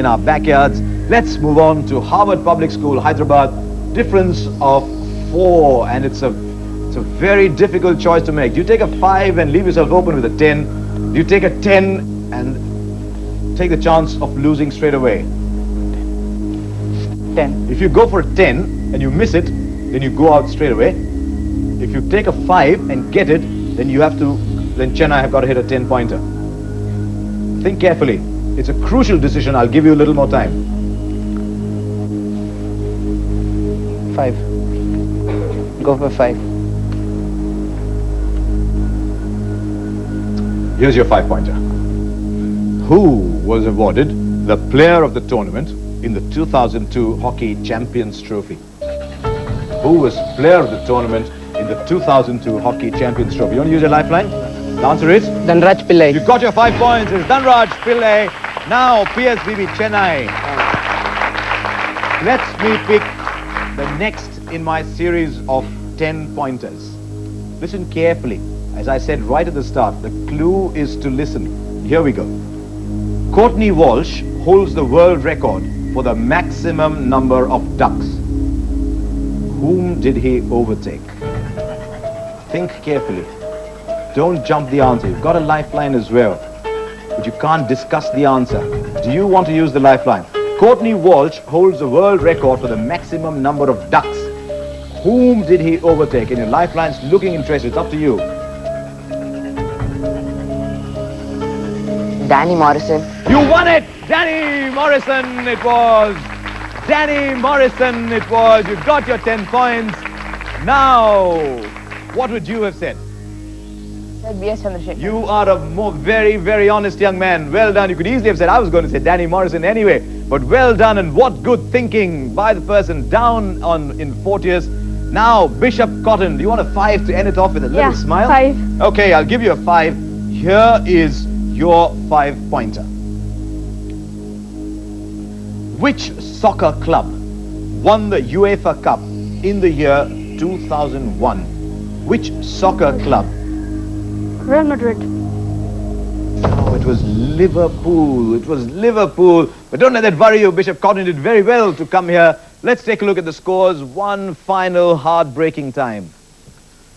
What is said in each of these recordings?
in our backyards. Let's move on to Harvard Public School, Hyderabad. Difference of 4, and it's a very difficult choice to make. Do you take a 5 and leave yourself open with a 10? Do you take a 10 and take the chance of losing straight away? 10. If you go for a 10 and you miss it, then you go out straight away. If you take a 5 and get it, then Chennai have got to hit a 10-pointer. Think carefully. It's a crucial decision. I'll give you a little more time. 5. Go for 5. Here's your 5-pointer. Who was awarded the player of the tournament in the 2002 Hockey Champions Trophy? Who was player of the tournament in the 2002 Hockey Champions Trophy? You want to use your lifeline? The answer is? Dhanraj Pillai. You got your 5 points. It's Dhanraj Pillai. Now PSBB Chennai. Let me pick the next in my series of 10 pointers. Listen carefully. As I said right at the start, the clue is to listen. Here we go. Courtney Walsh holds the world record for the maximum number of ducks. Whom did he overtake? Think carefully. Don't jump the answer. You've got a lifeline as well, but you can't discuss the answer. Do you want to use the lifeline? Courtney Walsh holds the world record for the maximum number of ducks. Whom did he overtake? And your lifeline's looking interested. It's up to you. Danny Morrison. You won it! Danny Morrison it was! Danny Morrison it was! You got your 10 points. Now, what would you have said? B.S. Chandrasekhar. You are a very, very honest young man. Well done. You could easily have said, I was going to say Danny Morrison anyway. But well done, and what good thinking by the person down in 40th. Now, Bishop Cotton, do you want a 5 to end it off with a little smile? 5. Okay, I'll give you a 5. Here is your 5-pointer. Which soccer club won the UEFA Cup in the year 2001? Which soccer club? Real Madrid. Oh, it was Liverpool. It was Liverpool. But don't let that worry you. Bishop Cotton did very well to come here. Let's take a look at the scores. One final heartbreaking time.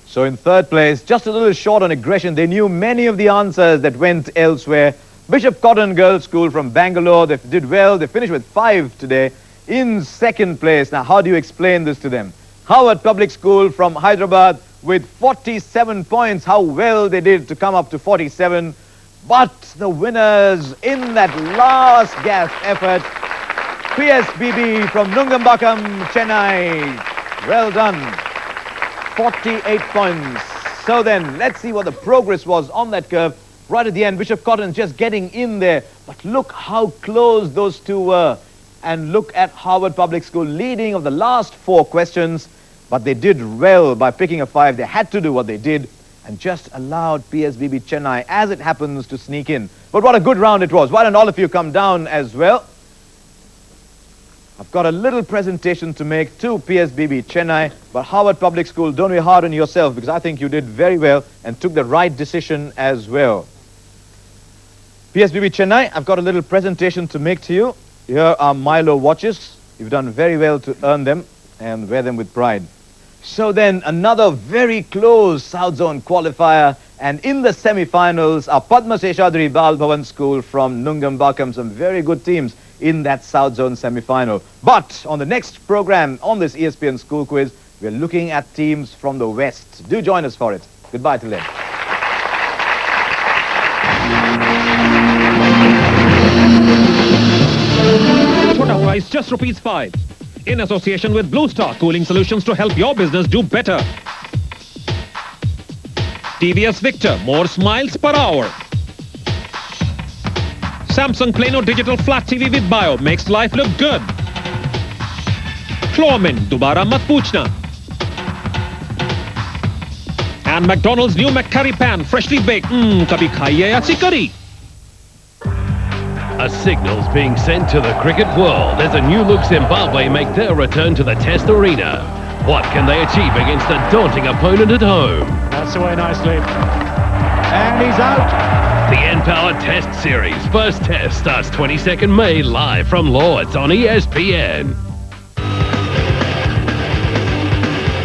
So in third place, just a little short on aggression. They knew many of the answers that went elsewhere. Bishop Cotton Girls' School from Bangalore. They did well. They finished with 5 today. In second place. Now, how do you explain this to them? Harvard Public School from Hyderabad with 47 points. How well they did to come up to 47. But the winners in that last gasp effort, PSBB from Nungambakkam, Chennai. Well done. 48 points. So then, let's see what the progress was on that curve. Right at the end, Bishop Cotton just getting in there. But look how close those two were. And look at Harvard Public School leading of the last 4 questions. But they did well by picking a 5. They had to do what they did and just allowed PSBB Chennai, as it happens, to sneak in. But what a good round it was. Why don't all of you come down as well? I've got a little presentation to make to PSBB Chennai. But Harvard Public School, don't be hard on yourself, because I think you did very well and took the right decision as well. PSBB Chennai, I've got a little presentation to make to you. Here are Milo watches. You've done very well to earn them and wear them with pride. So then, another very close South Zone qualifier. And in the semi-finals, our Padma Seshadri Bal Bhavan School from Nungambakkam. Some very good teams in that South Zone semi-final. But on the next program, on this ESPN School Quiz, we're looking at teams from the West. Do join us for it. Goodbye till then. Total price just ₹5. In association with Blue Star Cooling Solutions to help your business do better. TVS Victor, more smiles per hour. Samsung Plano Digital Flat TV with Bio makes life look good. Chlormin, Dubara Mat Puchna. And McDonald's new McCurry Pan, freshly baked. Kabhi khaiye achi curry. A signal's being sent to the cricket world as a new-look Zimbabwe make their return to the Test arena. What can they achieve against a daunting opponent at home? That's away nicely. And he's out. The N-Power Test Series. First test starts 22nd May live from Lords on ESPN.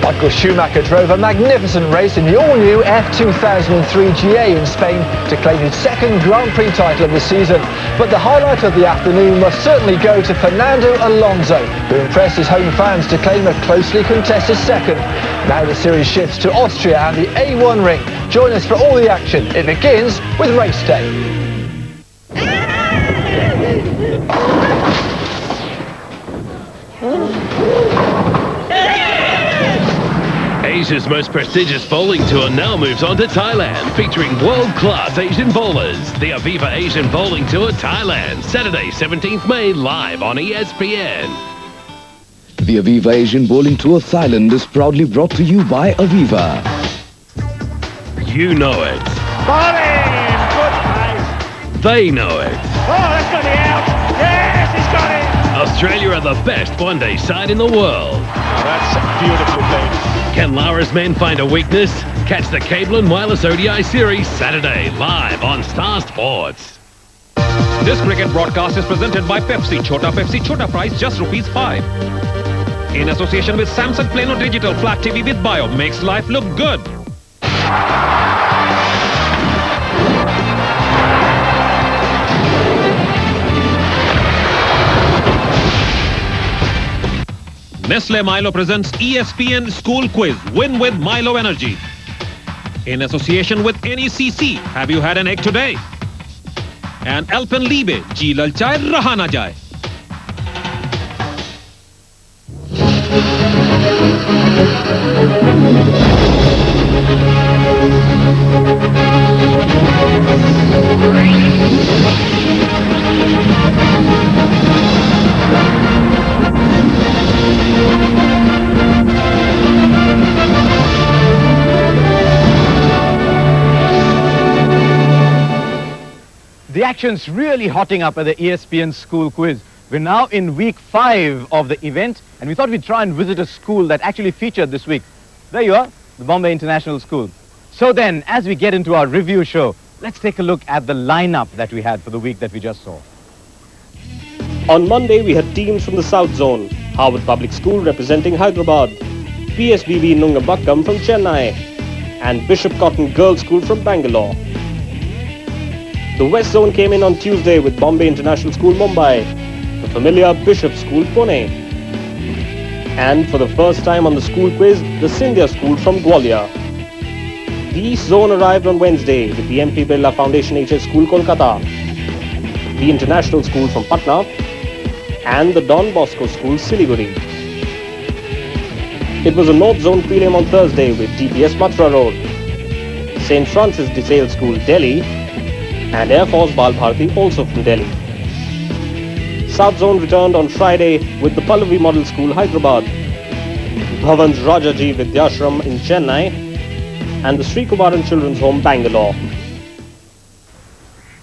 Michael Schumacher drove a magnificent race in the all-new F2003 GA in Spain to claim his second Grand Prix title of the season. But the highlight of the afternoon must certainly go to Fernando Alonso, who impressed his home fans to claim a closely contested second. Now the series shifts to Austria and the A1 ring. Join us for all the action. It begins with race day. Asia's most prestigious bowling tour now moves on to Thailand, featuring world-class Asian bowlers. The Aviva Asian Bowling Tour Thailand, Saturday 17th May, live on ESPN. The Aviva Asian Bowling Tour Thailand is proudly brought to you by Aviva. You know it. Bowling! Good pace! They know it. Oh, that's got it out! Yes, he's got it! Australia are the best one-day side in the world. Oh, that's beautifully played. Can Lara's men find a weakness? Catch the Cable and Wireless ODI Series Saturday, live on Star Sports. This cricket broadcast is presented by Pepsi. Chota price just ₹5. In association with Samsung Plano Digital Flat TV with Bio, makes life look good. Nestle Milo presents ESPN School Quiz. Win with Milo Energy. In association with NECC, have you had an egg today? And Alpenliebe, ji lalchaye raha na jaye. The action's really hotting up at the ESPN School Quiz. We're now in week 5 of the event, and we thought we'd try and visit a school that actually featured this week. There you are, the Bombay International School. So then, as we get into our review show, let's take a look at the lineup that we had for the week that we just saw. On Monday, we had teams from the South Zone. Harvard Public School representing Hyderabad, PSBB Nungabakkam from Chennai, and Bishop Cotton Girls School from Bangalore. The West Zone came in on Tuesday with Bombay International School Mumbai, the familiar Bishop School Pune. And for the first time on the school quiz, the Scindia School from Gwalior. The East Zone arrived on Wednesday with the MP Birla Foundation HS School Kolkata, the International School from Patna, and the Don Bosco School Siliguri. It was a North Zone prelim on Thursday with DPS Mathura Road, St. Francis de Sales School Delhi, and Air Force Bal Bharati also from Delhi. South Zone returned on Friday with the Pallavi Model School Hyderabad, Bhavan's Rajaji Vidyashram in Chennai, and the Sri Kumaran Children's Home Bangalore.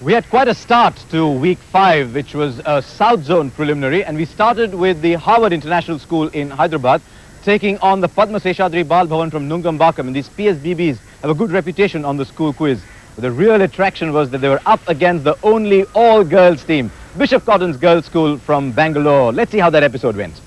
We had quite a start to week 5, which was a South Zone preliminary, and we started with the Harvard International School in Hyderabad, taking on the Padma Seshadri Bal Bhavan from Nungabakkam, and these PSBBs have a good reputation on the school quiz. But the real attraction was that they were up against the only all-girls team, Bishop Cotton's Girls School from Bangalore. Let's see how that episode went.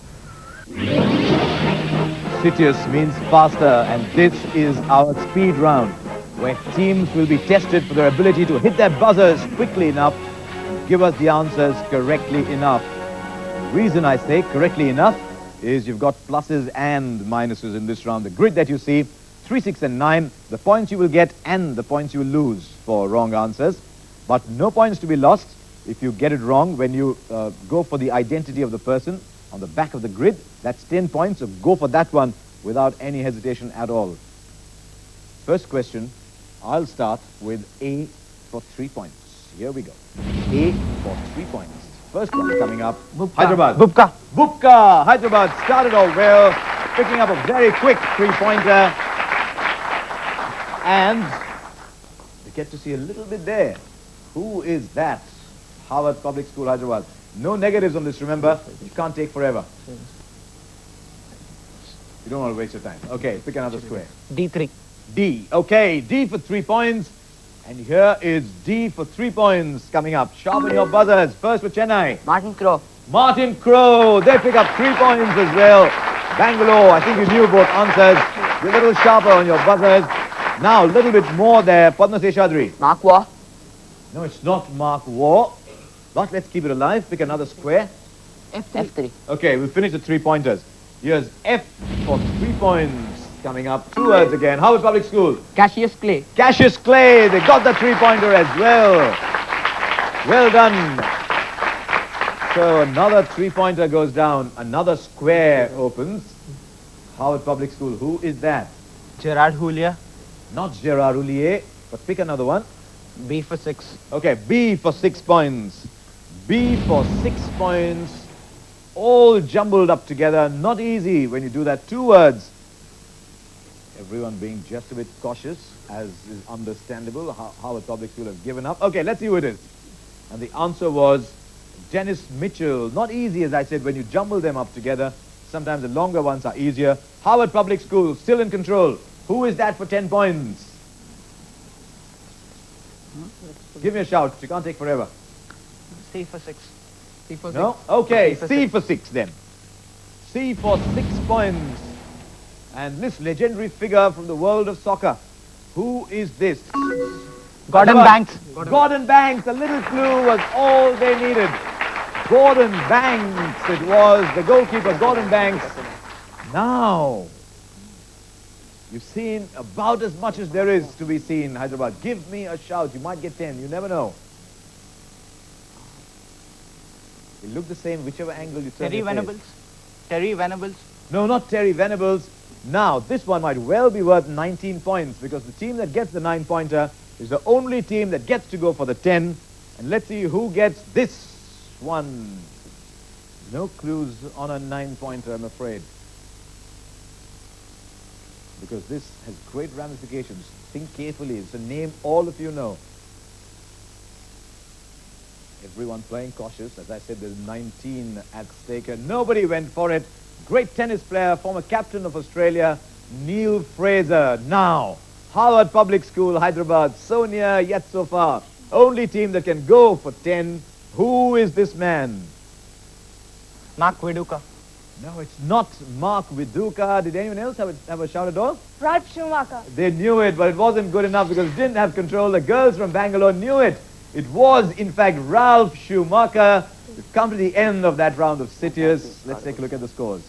Citius means faster, and this is our speed round, where teams will be tested for their ability to hit their buzzers quickly enough and give us the answers correctly enough. The reason I say correctly enough is you've got pluses and minuses in this round. The grid that you see, 3, 6 and 9, the points you will get and the points you will lose for wrong answers. But no points to be lost if you get it wrong when you go for the identity of the person on the back of the grid. That's 10 points, so go for that one without any hesitation at all. First question, I'll start with A for 3 points. Here we go. A for 3 points. First one coming up, Hyderabad. Bupka. Hyderabad started off well, picking up a very quick 3-pointer. And we get to see a little bit there. Who is that? Harvard Public School, Hyderabad. No negatives on this, remember. You can't take forever. You don't want to waste your time. Okay, pick another square. D3. D. Okay, D for 3 points. And here is D for 3 points coming up. Sharpen your buzzers. First for Chennai. Martin Crow. Martin Crow. They pick up 3 points as well. Bangalore, I think you knew both answers. You're a little sharper on your buzzers. Now, a little bit more there. Padma Seshadri. Mark Waugh. No, it's not Mark Waugh. But let's keep it alive. Pick another square. F3. Okay, we'll finish the 3-pointers. Here's F for 3 points coming up. 2 words again. Harvard Public School. Cassius Clay. Cassius Clay. They got the 3-pointer as well. Well done. So another 3-pointer goes down. Another square opens. Harvard Public School. Who is that? Gerard Houllier. Not Gerard Houllier, but pick another one. B for 6. Okay, B for 6 points. B for 6 points. All jumbled up together. Not easy when you do that. 2 words. Everyone being just a bit cautious, as is understandable. Harvard Public School have given up. Okay, let's see who it is. And the answer was Dennis Mitchell. Not easy, as I said, when you jumble them up together. Sometimes the longer ones are easier. Harvard Public School, still in control. Who is that for 10 points? Give me a shout. You can't take forever. C for 6. C for 6. No? Okay, C for 6 then. C for 6 points. And this legendary figure from the world of soccer. Who is this? Gordon Banks. Gordon Banks. A little clue was all they needed. Gordon Banks. It was the goalkeeper, Gordon Banks. Now, you've seen about as much as there is to be seen, Hyderabad. Give me a shout. You might get 10. You never know. They look the same whichever angle you turn your face. Terry Venables. No, not Terry Venables. Now, this one might well be worth 19 points because the team that gets the 9-pointer is the only team that gets to go for the 10. And let's see who gets this one. No clues on a 9-pointer, I'm afraid. Because this has great ramifications. Think carefully. It's a name all of you know. Everyone playing cautious. As I said, there's 19 at stake. And nobody went for it. Great tennis player, former captain of Australia, Neil Fraser. Now, Harvard Public School, Hyderabad, so near yet so far. Only team that can go for 10. Who is this man? Mark Viduka. No, it's not Mark Viduka. Did anyone else have a shout at all? Ralph Schumacher. They knew it, but it wasn't good enough because it didn't have control. The girls from Bangalore knew it. It was, in fact, Ralph Schumacher. We've come to the end of that round of Citius. Let's take a look at the scores.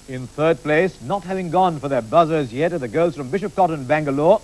In 3rd place, not having gone for their buzzers yet, are the girls from Bishop Cotton, Bangalore.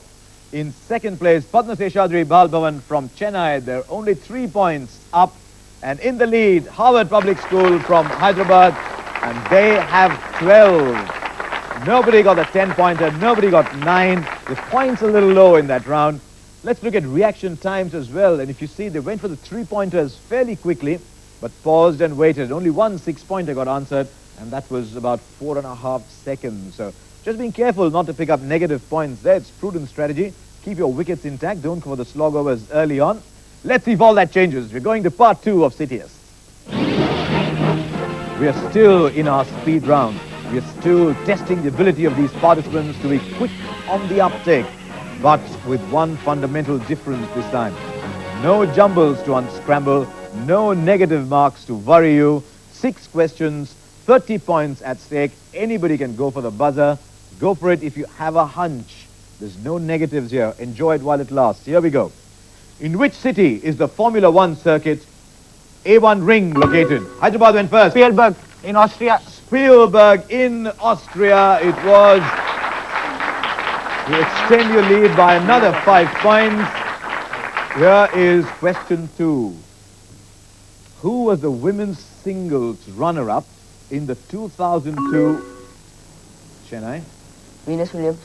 In 2nd place, Padma Seshadri Balbhavan from Chennai. They're only 3 points up. And in the lead, Harvard Public School from Hyderabad. And they have 12. Nobody got a 10-pointer. Nobody got 9. The points a little low in that round. Let's look at reaction times as well. And if you see, they went for the 3-pointers fairly quickly, but paused and waited. Only one 6-pointer got answered, and that was about 4.5 seconds. So just being careful not to pick up negative points there. It's prudent strategy. Keep your wickets intact. Don't go for the slogovers early on. Let's see if all that changes. We're going to part 2 of Citius. We are still in our speed round. We are still testing the ability of these participants to be quick on the uptake, but with one fundamental difference this time. No jumbles to unscramble, no negative marks to worry you. 6 questions, 30 points at stake. Anybody can go for the buzzer. Go for it if you have a hunch. There's no negatives here. Enjoy it while it lasts. Here we go. In which city is the Formula 1 circuit A1 ring located? Hyderabad went first. Spielberg in Austria. Spielberg in Austria it was. You extend your lead by another 5 points. Here is question 2. Who was the women's singles runner-up in the 2002 Chennai? Venus Williams.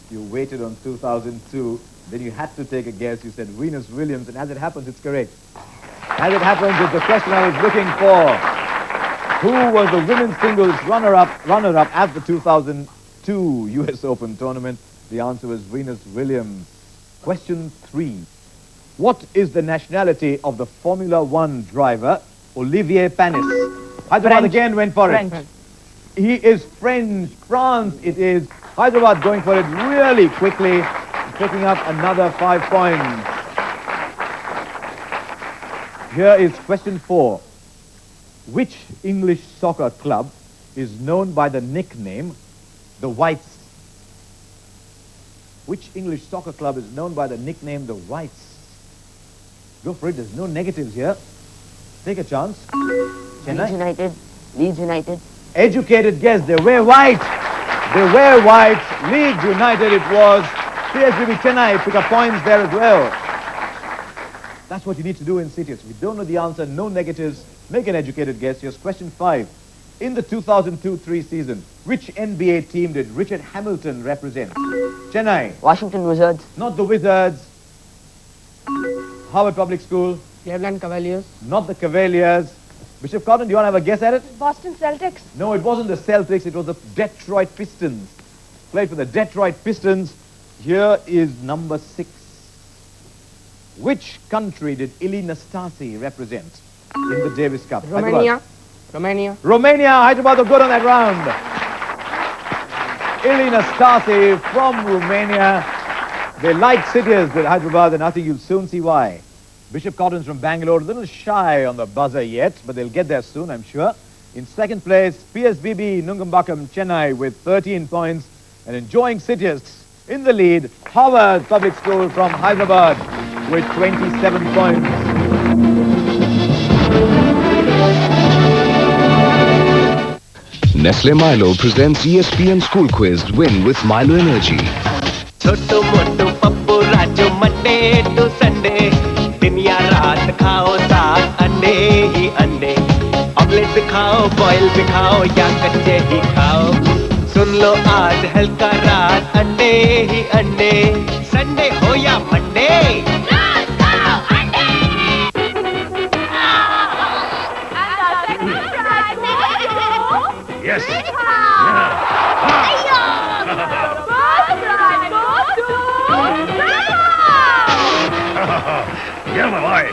You waited on 2002, then you had to take a guess. You said Venus Williams, and as it happens, it's correct. As it happens, it's the question I was looking for. Who was the women's singles runner-up at the 2002 US Open tournament? The answer was Venus Williams. Question 3. What is the nationality of the Formula 1 driver, Olivier Panis? Hyderabad again went for it. He is French. France it is. Hyderabad going for it really quickly. picking up another 5 points. Here is question 4. Which English soccer club is known by the nickname the Whites? Which English soccer club is known by the nickname the Whites? Go for it. There's no negatives here. Take a chance. Chennai? Leeds United. Leeds United. Educated guess. They were white. They were white. Leeds United it was. PSBB Chennai pick up points there as well. That's what you need to do in cities. If you don't know the answer, no negatives, make an educated guess. Here's question 5. In the 2002-03 season, which NBA team did Richard Hamilton represent? Chennai. Washington Wizards. Not the Wizards. Harvard Public School. Cleveland Cavaliers. Not the Cavaliers. Bishop Cotton, do you want to have a guess at it? Boston Celtics. No, it wasn't the Celtics. It was the Detroit Pistons. Played for the Detroit Pistons. Here is number 6. Which country did Ili Nastasi represent in the Davis Cup? Romania. Romania. Hyderabad are good on that round. Ili Nastasi from Romania. They like cities with Hyderabad, and I think you'll soon see why. Bishop Cotton's from Bangalore, a little shy on the buzzer yet, but they'll get there soon, I'm sure. In second place, PSBB Nungambakam Chennai with 13 points, and enjoying cities in the lead, Harvard Public School from Hyderabad with 27 points. Nestle Milo presents ESPN School Quiz. Win with Milo Energy. छोटो मोटो Pappu Raju Monday to Sunday दिन या रात खाओ साथ अंडे ही अंडे omelette भी खाओ बॉयल भी खाओ या कच्चे ही खाओ सुन लो आज हल्का रात अंडे ही अंडे संडे हो या Monday Yes. Yeah, my boy.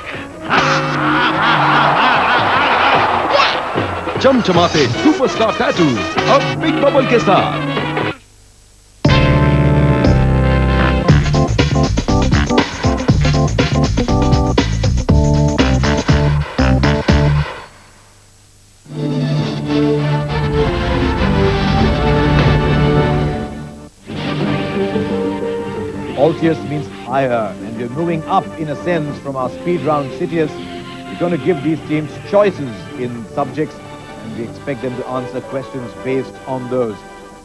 चमचमाते सुपरस्टार टैटू अब बिग बबल के साथ। Altius means higher, and we're moving up in a sense from our speed round Citius. We're going to give these teams choices in subjects, and we expect them to answer questions based on those.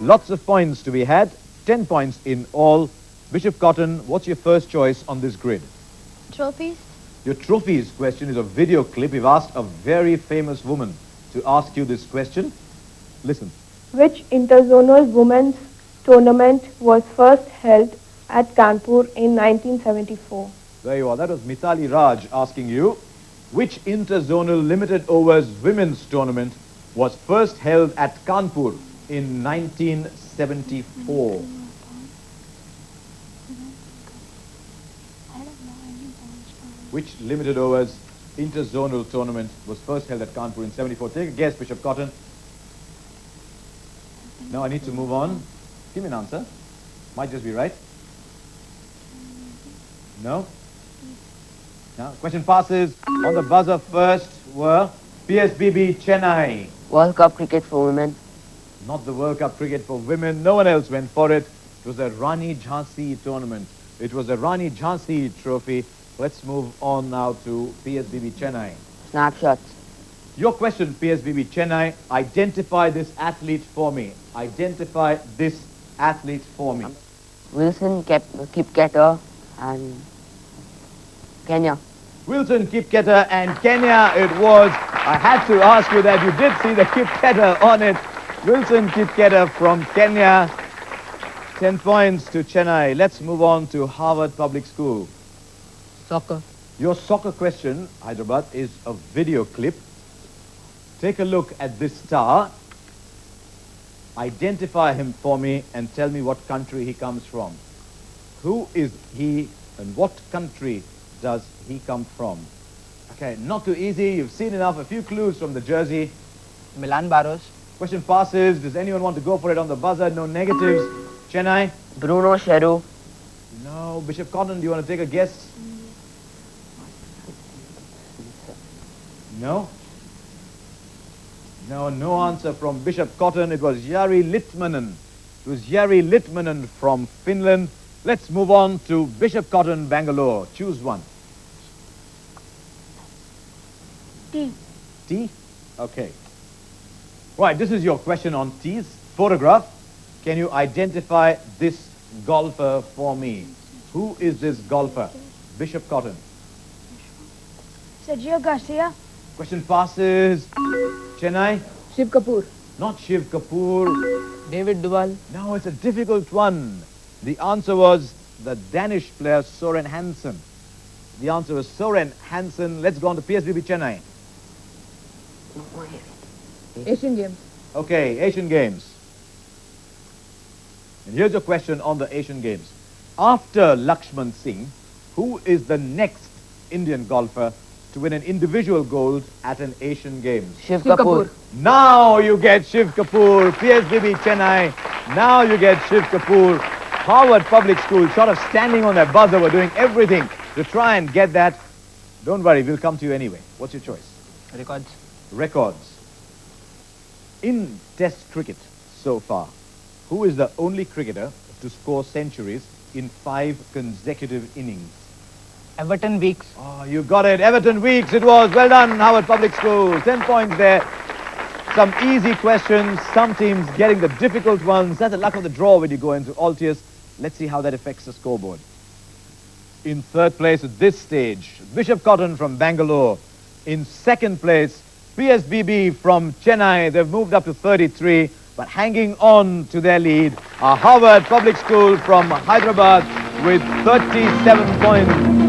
Lots of points to be had, 10 points in all. Bishop Cotton, what's your first choice on this grid? Trophies. Your trophies question is a video clip. We've asked a very famous woman to ask you this question. Listen. Which interzonal women's tournament was first held at Kanpur in 1974? There you are. That was Mithali Raj asking you. Which interzonal limited overs women's tournament was first held at Kanpur in 1974? Which limited overs interzonal tournament was first held at Kanpur in 74? Take a guess, Bishop Cotton. No, I need to move on. Give me an answer. Might just be right. No? No? Question passes. On the buzzer first were PSBB Chennai. World Cup cricket for women. Not the World Cup cricket for women. No one else went for it. It was the Rani Jhansi tournament. It was the Rani Jhansi trophy. Let's move on now to PSBB Chennai. Snapshots. Your question, PSBB Chennai. Identify this athlete for me. Identify this athlete for me. Wilson Kipketer and Kenya. Wilson Kipketer and Kenya it was. I had to ask you that. You did see the Kipketer on it. Wilson Kipketer from Kenya. 10 points to Chennai. Let's move on to Harvard Public School. Soccer. Your soccer question, Hyderabad, is a video clip. Take a look at this star. Identify him for me and tell me what country he comes from. Who is he and what country does he come from? Okay, not too easy. You've seen enough. A few clues from the jersey. Milan Barros. Question passes. Does anyone want to go for it on the buzzer? No negatives. Chennai? Bruno Cheru. No. No. Bishop Cotton, do you want to take a guess? No? No, no answer from Bishop Cotton. It was Jari Litmanen. It was Jari Litmanen from Finland. Let's move on to Bishop Cotton, Bangalore. Choose one. T. T? Okay. Right, this is your question on T's. Photograph. Can you identify this golfer for me? Who is this golfer? Bishop Cotton. Sergio Garcia. Question passes. Chennai? Shiv Kapoor. Not Shiv Kapoor. David Duval. No, it's a difficult one. The answer was the Danish player Soren Hansen. The answer was Soren Hansen. Let's go on to PSBB Chennai. Asian Games. Okay, Asian Games. And here's your question on the Asian Games. After Lakshman Singh, who is the next Indian golfer to win an individual gold at an Asian Games? Shiv Kapoor. Now you get Shiv Kapoor, PSBB Chennai. Now you get Shiv Kapoor. Harvard Public School, sort of standing on their buzzer, were doing everything to try and get that. Don't worry, we'll come to you anyway. What's your choice? Records. Records. In Test cricket so far, who is the only cricketer to score centuries in 5 consecutive innings? Everton Weeks. Oh, you got it. Everton Weeks it was. Well done, Howard Public School. 10 points there. Some easy questions. Some teams getting the difficult ones. That's the luck of the draw when you go into Altius. Let's see how that affects the scoreboard. In third place at this stage, Bishop Cotton from Bangalore. In second place, PSBB from Chennai. They've moved up to 33, but hanging on to their lead are Harvard Public School from Hyderabad with 37 points.